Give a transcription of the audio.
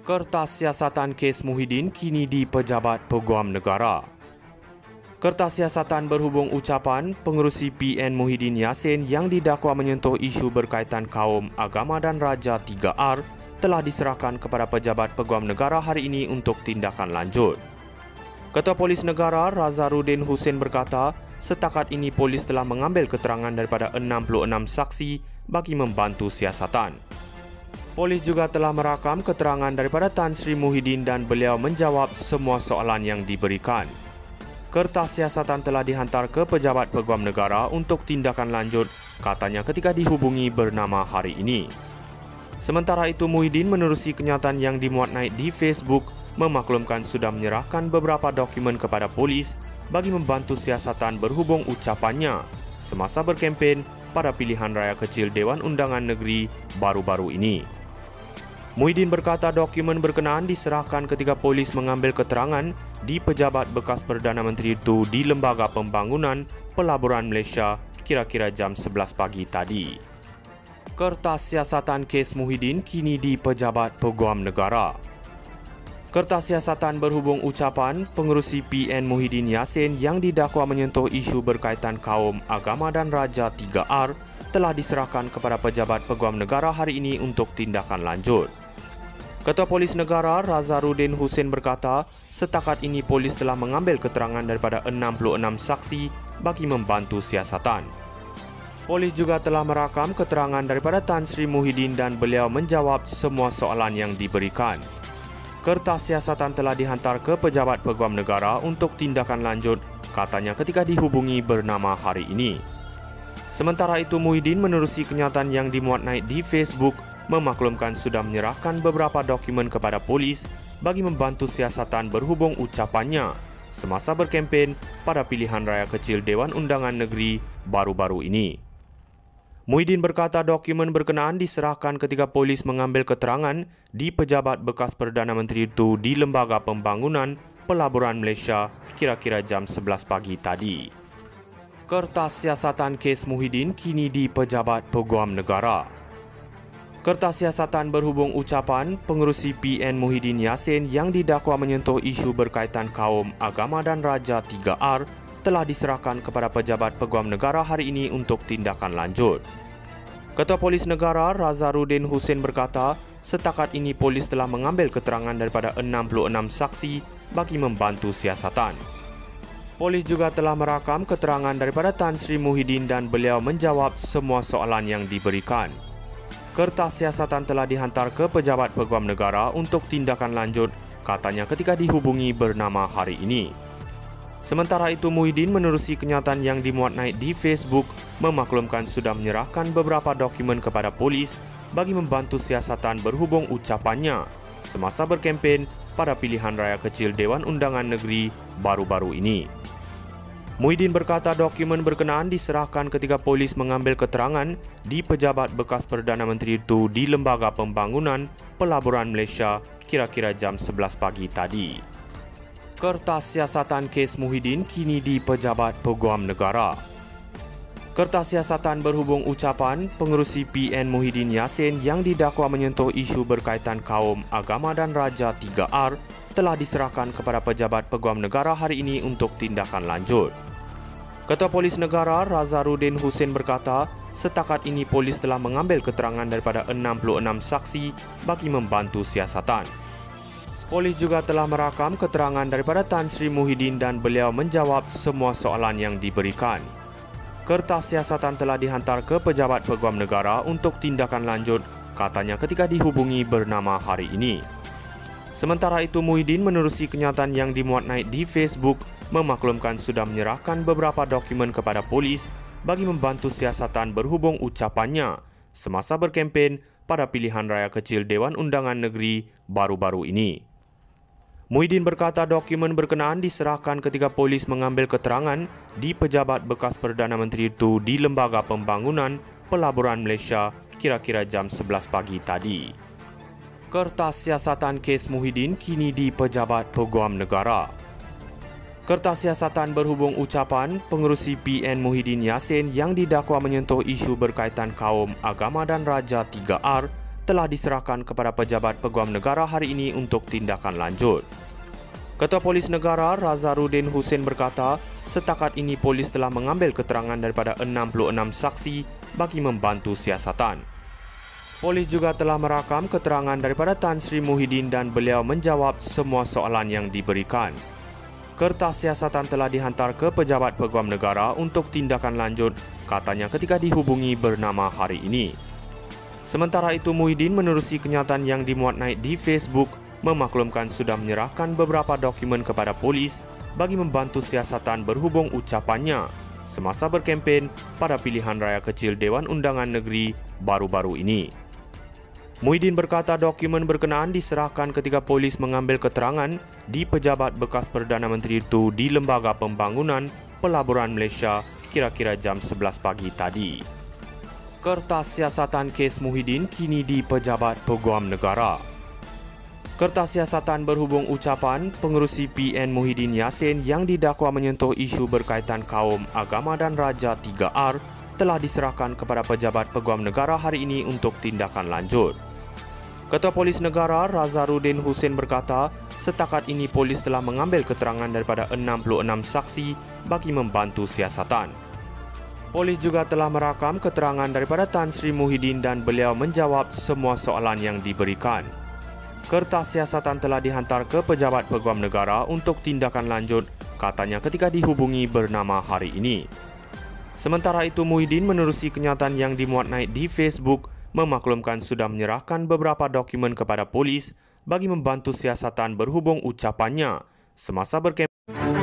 Kertas siasatan kes Muhyiddin kini di Pejabat Peguam Negara. Kertas siasatan berhubung ucapan pengerusi PN Muhyiddin Yassin yang didakwa menyentuh isu berkaitan kaum, agama dan Raja 3R telah diserahkan kepada Pejabat Peguam Negara hari ini untuk tindakan lanjut. Ketua Polis Negara Razarudin Husin berkata, setakat ini polis telah mengambil keterangan daripada 66 saksi bagi membantu siasatan. Polis juga telah merakam keterangan daripada Tan Sri Muhyiddin dan beliau menjawab semua soalan yang diberikan. Kertas siasatan telah dihantar ke Pejabat Peguam Negara untuk tindakan lanjut, katanya ketika dihubungi bernama hari ini. Sementara itu, Muhyiddin menerusi kenyataan yang dimuat naik di Facebook, memaklumkan sudah menyerahkan beberapa dokumen kepada polis bagi membantu siasatan berhubung ucapannya semasa berkempen pada pilihan raya kecil Dewan Undangan Negeri baru-baru ini. Muhyiddin berkata dokumen berkenaan diserahkan ketika polis mengambil keterangan di pejabat bekas Perdana Menteri itu di Lembaga Pembangunan Pelaburan Malaysia kira-kira jam 11 pagi tadi. Kertas siasatan kes Muhyiddin kini di Pejabat Peguam Negara. Kertas siasatan berhubung ucapan pengerusi PN Muhyiddin Yassin yang didakwa menyentuh isu berkaitan kaum, agama dan Raja 3R telah diserahkan kepada Pejabat Peguam Negara hari ini untuk tindakan lanjut. Ketua Polis Negara Razarudin Husin berkata, setakat ini polis telah mengambil keterangan daripada 66 saksi bagi membantu siasatan. Polis juga telah merakam keterangan daripada Tan Sri Muhyiddin dan beliau menjawab semua soalan yang diberikan. Kertas siasatan telah dihantar ke Pejabat Peguam Negara untuk tindakan lanjut, katanya ketika dihubungi bernama hari ini. Sementara itu, Muhyiddin menerusi kenyataan yang dimuat naik di Facebook, memaklumkan sudah menyerahkan beberapa dokumen kepada polis bagi membantu siasatan berhubung ucapannya semasa berkempen pada pilihan raya kecil Dewan Undangan Negeri baru-baru ini. Muhyiddin berkata dokumen berkenaan diserahkan ketika polis mengambil keterangan di pejabat bekas Perdana Menteri itu di Lembaga Pembangunan Pelaburan Malaysia kira-kira jam 11 pagi tadi. Kertas siasatan kes Muhyiddin kini di Pejabat Peguam Negara. Kertas siasatan berhubung ucapan pengerusi PN Muhyiddin Yassin yang didakwa menyentuh isu berkaitan kaum, agama dan Raja 3R telah diserahkan kepada Pejabat Peguam Negara hari ini untuk tindakan lanjut. Ketua Polis Negara Razarudin Husin berkata, setakat ini polis telah mengambil keterangan daripada 66 saksi bagi membantu siasatan. Polis juga telah merakam keterangan daripada Tan Sri Muhyiddin dan beliau menjawab semua soalan yang diberikan. Kertas siasatan telah dihantar ke Pejabat Peguam Negara untuk tindakan lanjut, katanya ketika dihubungi bernama hari ini. Sementara itu, Muhyiddin menerusi kenyataan yang dimuat naik di Facebook, memaklumkan sudah menyerahkan beberapa dokumen kepada polis bagi membantu siasatan berhubung ucapannya semasa berkempen pada pilihan raya kecil Dewan Undangan Negeri baru-baru ini. Muhyiddin berkata dokumen berkenaan diserahkan ketika polis mengambil keterangan di pejabat bekas Perdana Menteri itu di Lembaga Pembangunan Pelaburan Malaysia kira-kira jam 11 pagi tadi. Kertas siasatan kes Muhyiddin kini di Pejabat Peguam Negara. Kertas siasatan berhubung ucapan pengerusi PN Muhyiddin Yassin yang didakwa menyentuh isu berkaitan kaum, agama dan Raja 3R telah diserahkan kepada Pejabat Peguam Negara hari ini untuk tindakan lanjut. Ketua Polis Negara Razarudin Husin berkata, setakat ini polis telah mengambil keterangan daripada 66 saksi bagi membantu siasatan. Polis juga telah merakam keterangan daripada Tan Sri Muhyiddin dan beliau menjawab semua soalan yang diberikan. Kertas siasatan telah dihantar ke Pejabat Peguam Negara untuk tindakan lanjut, katanya ketika dihubungi bernama hari ini. Sementara itu, Muhyiddin menerusi kenyataan yang dimuat naik di Facebook, memaklumkan sudah menyerahkan beberapa dokumen kepada polis bagi membantu siasatan berhubung ucapannya semasa berkempen pada pilihan raya kecil Dewan Undangan Negeri baru-baru ini. Muhyiddin berkata dokumen berkenaan diserahkan ketika polis mengambil keterangan di pejabat bekas Perdana Menteri itu di Lembaga Pembangunan Pelaburan Malaysia kira-kira jam 11 pagi tadi. Kertas siasatan kes Muhyiddin kini di Pejabat Peguam Negara. Kertas siasatan berhubung ucapan pengerusi PN Muhyiddin Yassin yang didakwa menyentuh isu berkaitan kaum, agama dan Raja 3R telah diserahkan kepada pejabat Peguam Negara hari ini untuk tindakan lanjut. Ketua Polis Negara Razarudin Hussein berkata, setakat ini polis telah mengambil keterangan daripada 66 saksi bagi membantu siasatan. Polis juga telah merakam keterangan daripada Tan Sri Muhyiddin dan beliau menjawab semua soalan yang diberikan. Kertas siasatan telah dihantar ke pejabat Peguam Negara untuk tindakan lanjut, katanya ketika dihubungi bernama hari ini. Sementara itu, Muhyiddin menerusi kenyataan yang dimuat naik di Facebook, memaklumkan sudah menyerahkan beberapa dokumen kepada polis bagi membantu siasatan berhubung ucapannya semasa berkempen pada pilihan raya kecil Dewan Undangan Negeri baru-baru ini. Muhyiddin berkata dokumen berkenaan diserahkan ketika polis mengambil keterangan di pejabat bekas Perdana Menteri itu di Lembaga Pembangunan Pelaburan Malaysia kira-kira jam 11 pagi tadi. Kertas siasatan kes Muhyiddin kini di pejabat Peguam Negara. Kertas siasatan berhubung ucapan pengerusi PN Muhyiddin Yassin yang didakwa menyentuh isu berkaitan kaum, agama dan Raja 3R telah diserahkan kepada pejabat Peguam Negara hari ini untuk tindakan lanjut. Ketua Polis Negara Razarudin Hussein berkata, setakat ini polis telah mengambil keterangan daripada 66 saksi bagi membantu siasatan. Polis juga telah merakam keterangan daripada Tan Sri Muhyiddin dan beliau menjawab semua soalan yang diberikan. Kertas siasatan telah dihantar ke pejabat Peguam Negara untuk tindakan lanjut, katanya ketika dihubungi bernama hari ini. Sementara itu, Muhyiddin menerusi kenyataan yang dimuat naik di Facebook, memaklumkan sudah menyerahkan beberapa dokumen kepada polis bagi membantu siasatan berhubung ucapannya semasa berkempen.